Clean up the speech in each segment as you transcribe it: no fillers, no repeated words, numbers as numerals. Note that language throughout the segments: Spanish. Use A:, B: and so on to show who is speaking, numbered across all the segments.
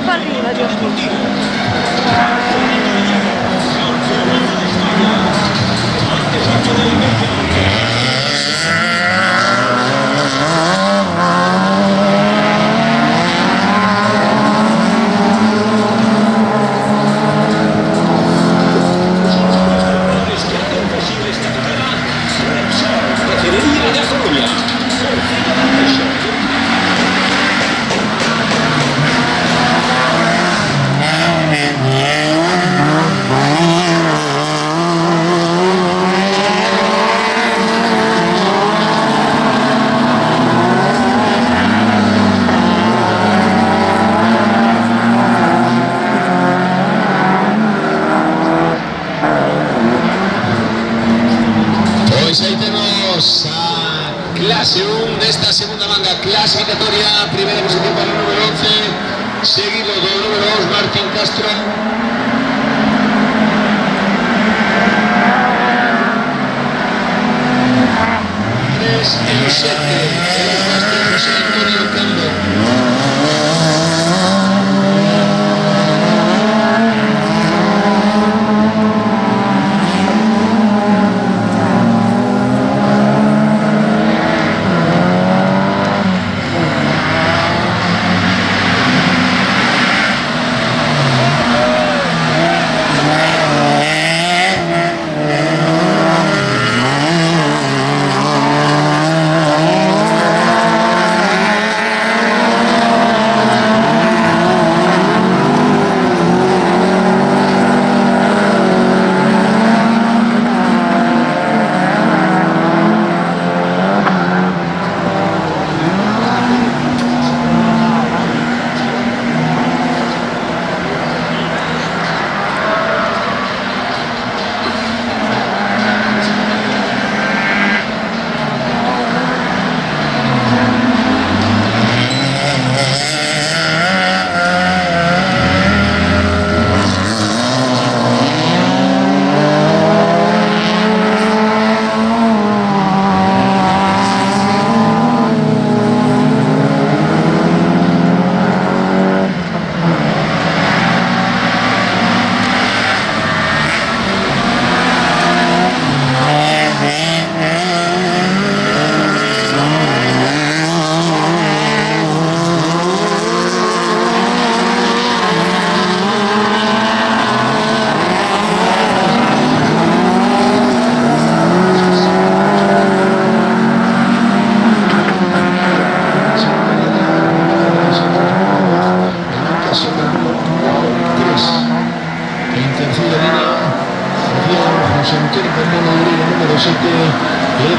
A: para arriba, Dios mío.
B: Pues ahí tenemos a Clase 1 de esta segunda manga clasificatoria, primera posición para el número 11, seguido del número 2, Martín Castro. El 7 de los Masters, José Antonio Cando.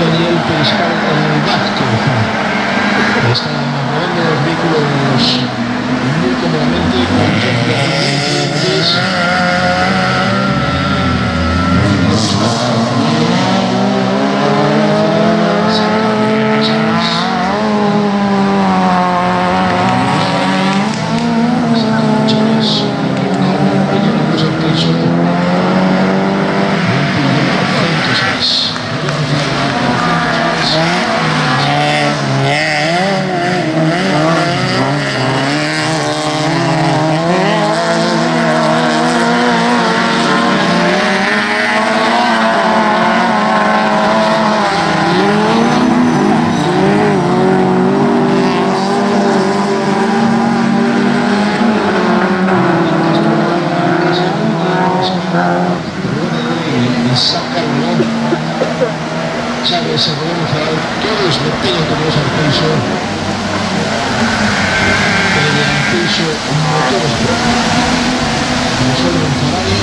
B: Daniel Pescar Vázquez está movendo los vehículos muy cómodamente con Chávez, el gobierno federal, todos le piden que vamos al piso. El piso, motores no solo un Ferrari,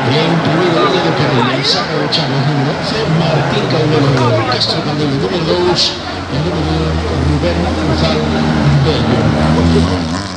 B: En primer orden de carrera, saca de Chávez, número 11, Martín Caudelo Castro Candelo, número 2, el número Rubén González Bello.